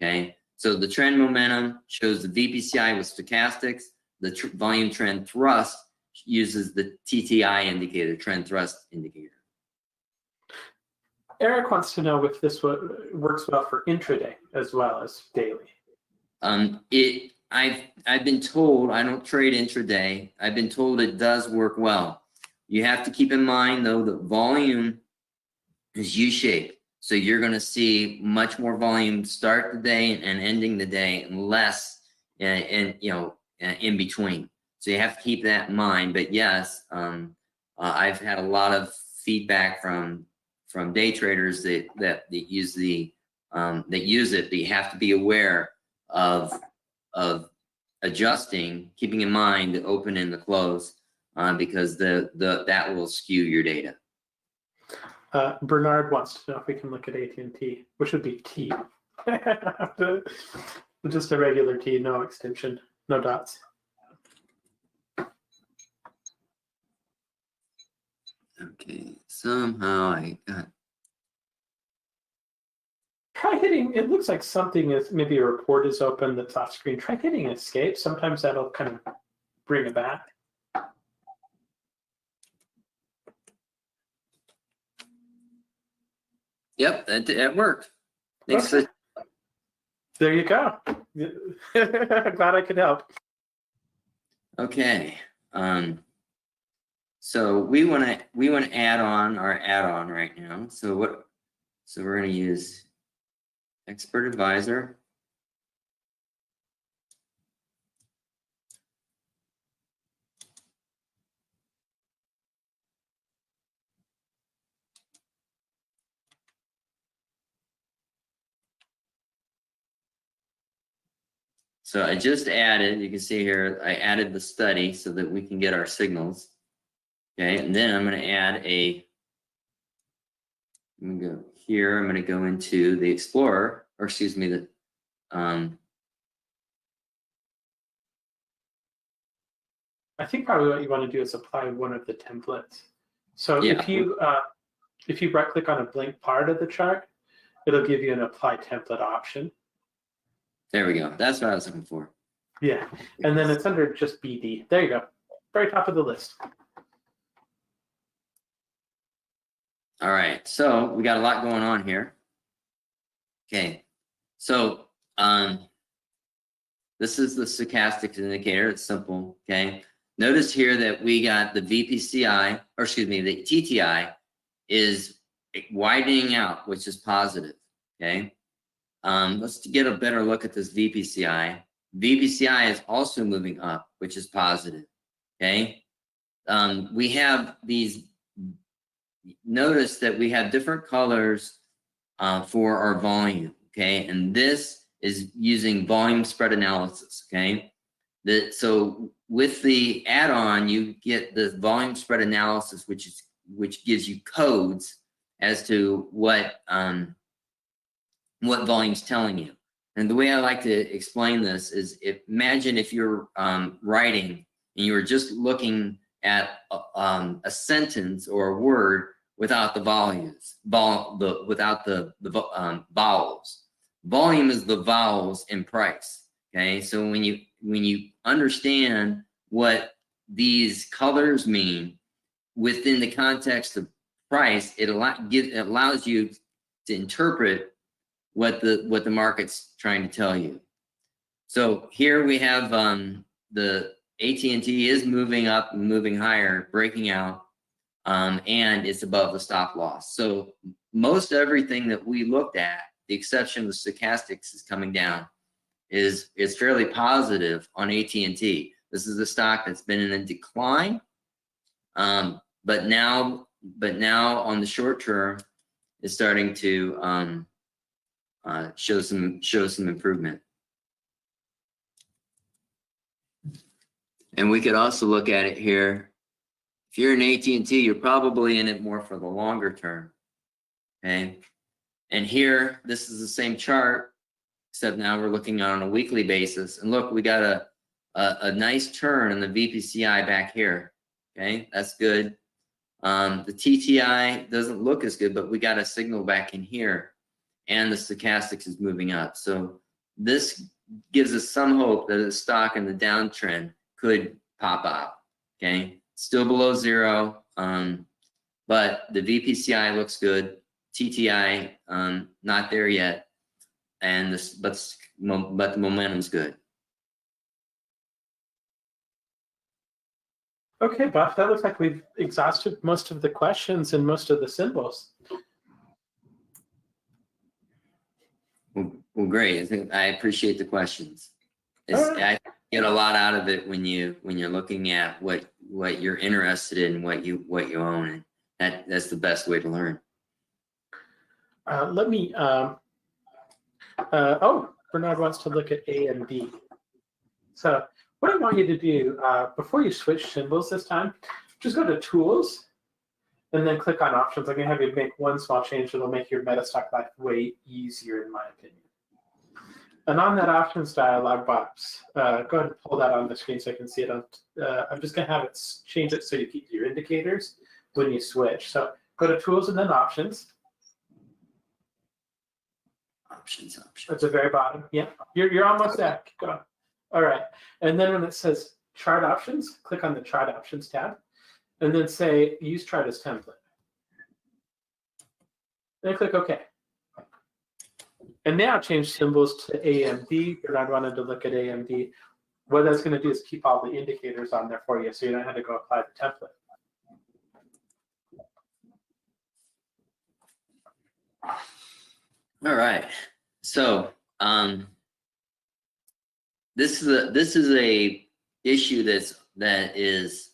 Okay, so the trend momentum shows the VPCI with stochastics. The volume trend thrust uses the TTI indicator, trend thrust indicator. Eric wants to know if this works well for intraday as well as daily. I've been told, I don't trade intraday. I've been told it does work well. You have to keep in mind though that volume is U-shaped. So you're going to see much more volume start the day and ending the day, and less and you know, in between. So you have to keep that in mind. But yes, I've had a lot of feedback from day traders that use the that use it. But you have to be aware of adjusting, keeping in mind the open and the close, because that will skew your data. Bernard wants to know if we can look at AT&T, which would be T. Just a regular T, no extension, no dots. Okay, somehow I got. Try hitting, it looks like something is, maybe a report is open that's off screen. Try hitting escape. Sometimes that'll kind of bring it back. Yep, that worked. Thanks. Okay. There you go. Glad I could help. Okay. So we want to add on our add-on right now. So we're going to use Expert Advisor. So I just added, you can see here, I added the study so that we can get our signals. Okay, and then I'm going to add I'm going to go here, I'm going to go into the Explorer, or excuse me, the I think probably what you want to do is apply one of the templates. So yeah. if you right click on a blank part of the chart, it'll give you an apply template option. There we go. That's what I was looking for. Yeah, and then it's under just BD. There you go, very top of the list. All right, so we got a lot going on here. Okay, so this is the stochastic indicator. It's simple. Okay, notice here that we got the VPCI, or excuse me, the TTI is widening out, which is positive. Okay, let's get a better look at this VPCI. VPCI is also moving up, which is positive. Okay, we have these. Notice that we have different colors for our volume, okay? And this is using volume spread analysis, okay? So with the add-on, you get the volume spread analysis, which gives you codes as to what volume's telling you. And the way I like to explain this is, imagine if you're writing and you were just looking at a sentence or a word without the without the vowels. Volume is the vowels in price. Okay, so when you understand what these colors mean within the context of price, it allows you to interpret what the market's trying to tell you. So here we have the AT&T is moving up and moving higher, breaking out, and it's above the stop loss. So most everything that we looked at, the exception of the stochastics is coming down, is fairly positive on AT&T. This is a stock that's been in a decline, but now on the short term is starting to show some improvement. And we could also look at it here. If you're in AT&T, you're probably in it more for the longer term, okay? And here, this is the same chart, except now we're looking on a weekly basis. And look, we got a nice turn in the VPCI back here, okay? That's good. The TTI doesn't look as good, but we got a signal back in here, and the stochastics is moving up. So this gives us some hope that the stock in the downtrend could pop out, okay? Still below zero, but the VPCI looks good. TTI, not there yet, and but the momentum's good. Okay, Buff, that looks like we've exhausted most of the questions and most of the symbols. Well, great. I appreciate the questions. I get a lot out of it when you're looking at what you're interested in, what you own, and that's the best way to learn. Let me. Bernard wants to look at AMD. So what I want you to do before you switch symbols this time, just go to Tools, and then click on Options. I'm going to have you make one small change that'll make your MetaStock life way easier, in my opinion. And on that Options dialog box, go ahead and pull that on the screen so I can see it. I'm just going to have it change it so you keep your indicators when you switch. So go to Tools and then Options. Options. At the very bottom. Yeah, you're almost there. Keep going. All right. And then when it says Chart Options, click on the Chart Options tab, and then say Use Chart as Template. Then click OK. And now change symbols to AMD. Bernard wanted to look at AMD. What that's going to do is keep all the indicators on there for you, so you don't have to go apply the template. All right. So this is a issue that is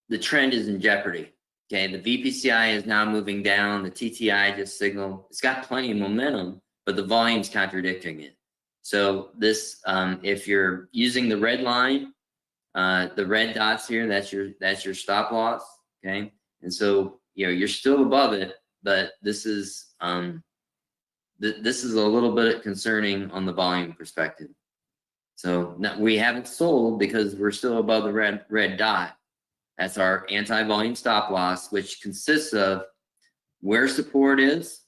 the trend is in jeopardy. Okay, the VPCI is now moving down. The TTI just signaled it's got plenty of momentum, but the volume's contradicting it. So this, if you're using the red line, the red dots here, that's your stop loss. Okay, and so you're still above it, but this is this is a little bit concerning on the volume perspective. So we haven't sold because we're still above the red dot. That's our anti-volume stop loss, which consists of where support is,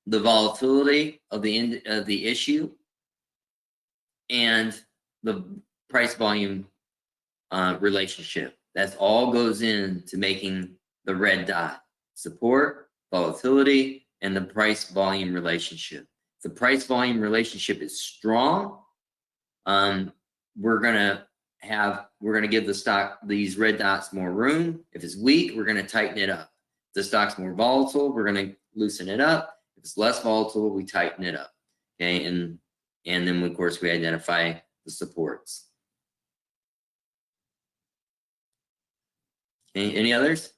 the volatility of the issue, and the price volume relationship. That all goes into making the red dot: support, volatility, and the price volume relationship. If the price volume relationship is strong, we're gonna give the stock these red dots more room. If it's weak, we're gonna tighten it up. If the stock's more volatile, we're gonna loosen it up. If it's less volatile, we tighten it up. Okay, and then of course we identify the supports. Any others?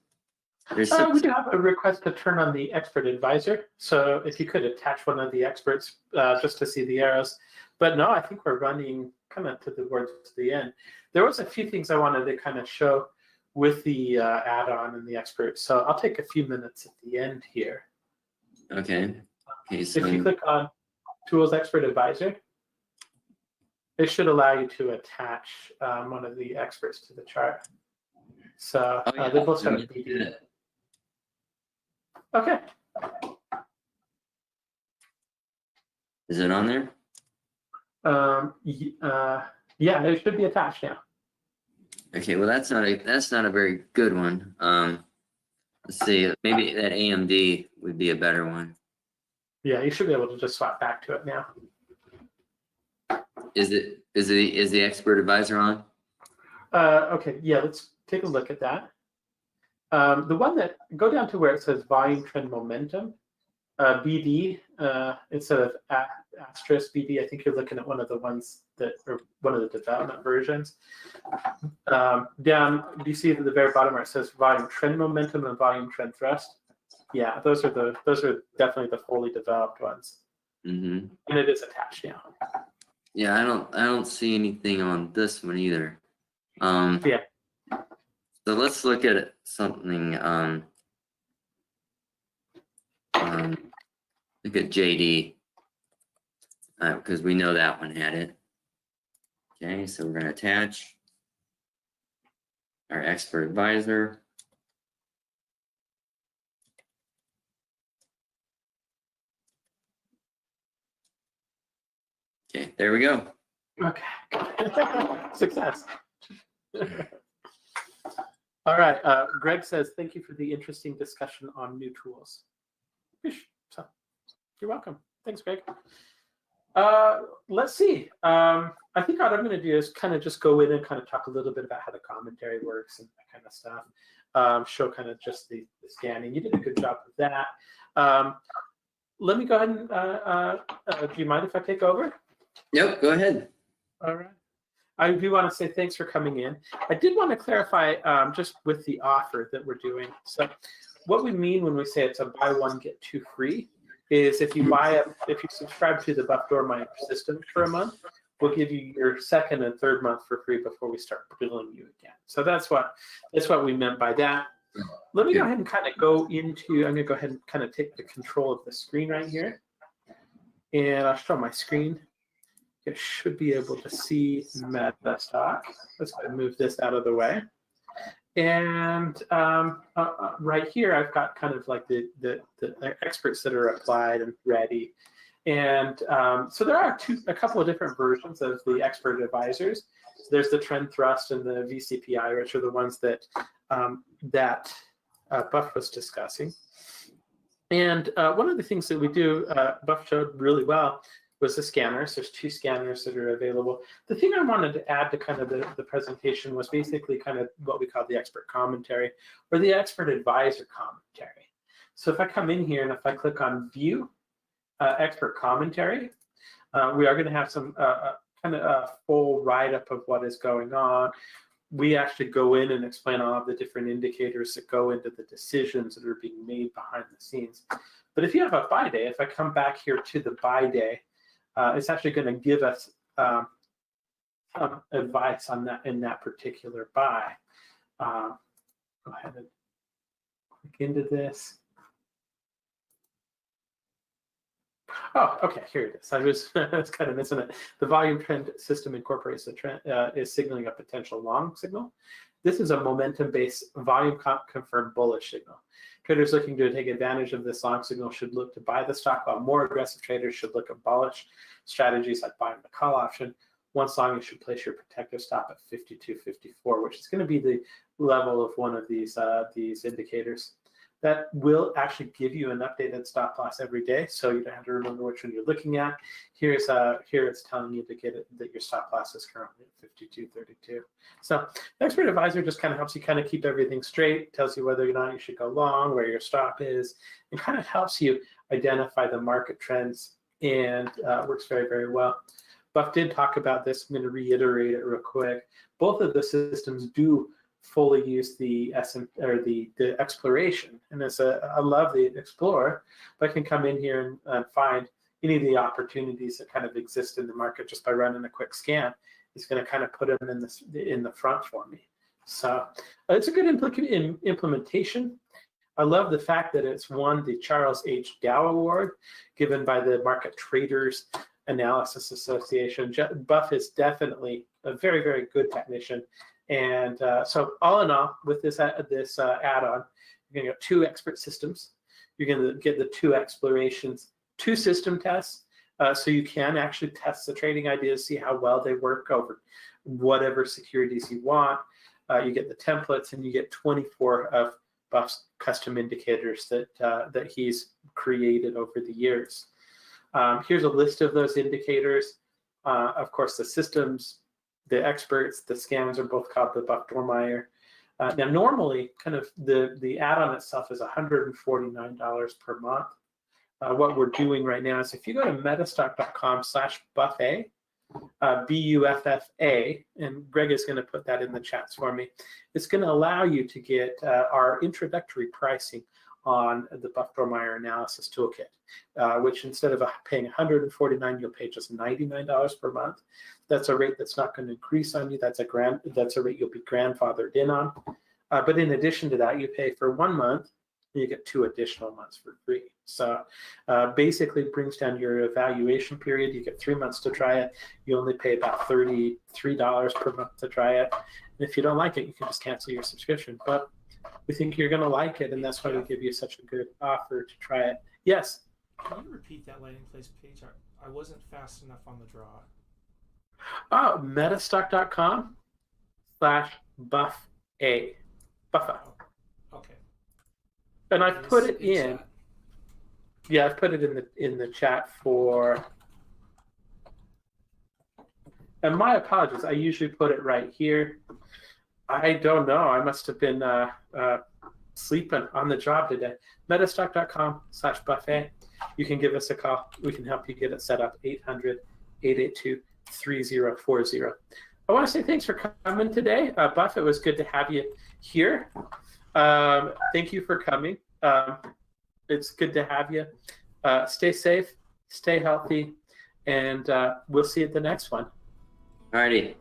We do have a request to turn on the expert advisor. So if you could attach one of the experts just to see the arrows. But no, I think we're running kind of towards the end. There was a few things I wanted to kind of show with the add-on and the expert. So I'll take a few minutes at the end here. Okay. So if you click on Tools Expert Advisor, it should allow you to attach one of the experts to the chart. So they both have a PD. Okay. Is it on there? Yeah, it should be attached now. Okay, well that's not a very good one. Let's see, maybe that AMD would be a better one. Yeah, you should be able to just swap back to it now. Is the expert advisor on? Okay, yeah, let's take a look at that. The one that, go down to where it says volume trend momentum, BD, instead of asterisk BD, I think you're looking at one of the ones that are one of the development versions. Down, do you see at the very bottom where it says volume trend momentum and volume trend thrust? Yeah, those are definitely the fully developed ones. Mm-hmm. And it is attached now. Yeah, I don't see anything on this one either. Yeah. So let's look at something. Look at JD because we know that one had it. Okay, so we're going to attach our expert advisor. Okay, there we go. Okay. Success. All right. Greg says, thank you for the interesting discussion on new tools. So, you're welcome. Thanks, Greg. Let's see. I think what I'm going to do is kind of just go in and kind of talk a little bit about how the commentary works and that kind of stuff. Show kind of just the scanning. You did a good job with that. Let me go ahead and, do you mind if I take over? Nope, go ahead. All right. I do want to say thanks for coming in. I did want to clarify just with the offer that we're doing. So what we mean when we say it's a buy one, get two free is if you subscribe to the Buff Dormeier system for a month, we'll give you your second and third month for free before we start billing you again. So that's what we meant by that. Let me go ahead and kind of go into, I'm going to go ahead and kind of take the control of the screen right here. And I'll show my screen. You should be able to see MetaStock. Let's go ahead and move this out of the way. And right here, I've got kind of like the experts that are applied and ready. And so there are a couple of different versions of the expert advisors. There's the trend thrust and the VPCI, which are the ones that Buff was discussing. And one of the things that we do, Buff showed really well, was the scanners. There's 2 scanners that are available. The thing I wanted to add to kind of the presentation was basically kind of what we call the expert commentary or the expert advisor commentary. So if I come in here and if I click on view expert commentary, we are going to have some kind of a full write-up of what is going on. We actually go in and explain all of the different indicators that go into the decisions that are being made behind the scenes. But if you have a buy day, if I come back here to the buy day, it's actually going to give us some advice on that in that particular buy. Go ahead and click into this. Oh, okay, here it is. I was kind of missing it. The volume trend system incorporates the trend, is signaling a potential long signal. This is a momentum-based volume confirmed bullish signal. Traders looking to take advantage of this long signal should look to buy the stock, while more aggressive traders should look at bullish strategies like buying the call option. Once long, you should place your protective stop at 52.54, which is going to be the level of one of these indicators. That will actually give you an updated stop loss every day, so you don't have to remember which one you're looking at. Here it's telling you that your stop loss is currently at 52.32. So the expert advisor just kind of helps you kind of keep everything straight, tells you whether or not you should go long, where your stop is, and kind of helps you identify the market trends, and works very, very well. Buff did talk about this. I'm going to reiterate it real quick. Both of the systems do fully use the exploration, and I love the Explorer, but I can come in here and find any of the opportunities that kind of exist in the market just by running a quick scan. It's going to kind of put them in the front for me. So it's a good implementation. I love the fact that it's won the Charles H. Dow Award given by the Market Traders Analysis Association. Buff is definitely a very, very good technician. And so all in all, with this add-on, you're going to get 2 expert systems. You're going to get the 2 explorations, 2 system tests, so you can actually test the trading ideas, see how well they work over whatever securities you want. You get the templates, and you get 24 of Buff's custom indicators that he's created over the years. Here's a list of those indicators. Of course, the systems, the experts, the scans are both called the Buff Dormeier. Now, normally, kind of the add-on itself is $149 per month. What we're doing right now is if you go to metastock.com/buffa, B-U-F-F-A, and Greg is going to put that in the chats for me, it's going to allow you to get our introductory pricing on the Buff Dormeier analysis toolkit, which instead of paying $149, you'll pay just $99 per month. That's a rate that's not going to increase on you. That's a rate you'll be grandfathered in on. But in addition to that, you pay for 1 month, and you get 2 additional months for free. So basically it brings down your evaluation period. You get 3 months to try it. You only pay about $33 per month to try it. And if you don't like it, you can just cancel your subscription. But we think you're going to like it, and that's why we give you such a good offer to try it. Yes? Can you repeat that landing place page? I wasn't fast enough on the draw. Oh, metastock.com/buffa. Buffa. Oh, okay. And I've put it in. Yeah, I've put it in the chat for. And my apologies. I usually put it right here. I don't know. I must have been sleeping on the job today. Metastock.com/buffet. You can give us a call. We can help you get it set up. 882-3040. I want to say thanks for coming today. Buff, it was good to have you here. Thank you for coming. It's good to have you. Stay safe, stay healthy, and we'll see you at the next one. Alrighty.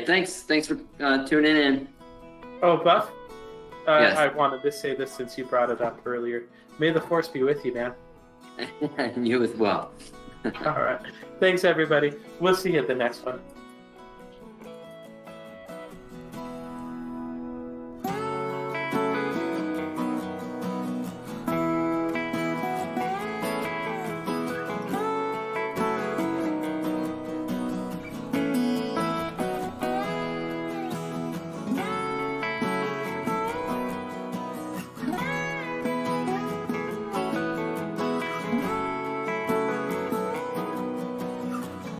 Thanks for tuning in. Oh, Buff, Yes. I wanted to say this since you brought it up earlier. May the force be with you, man. And you as well. All right. Thanks, everybody. We'll see you at the next one.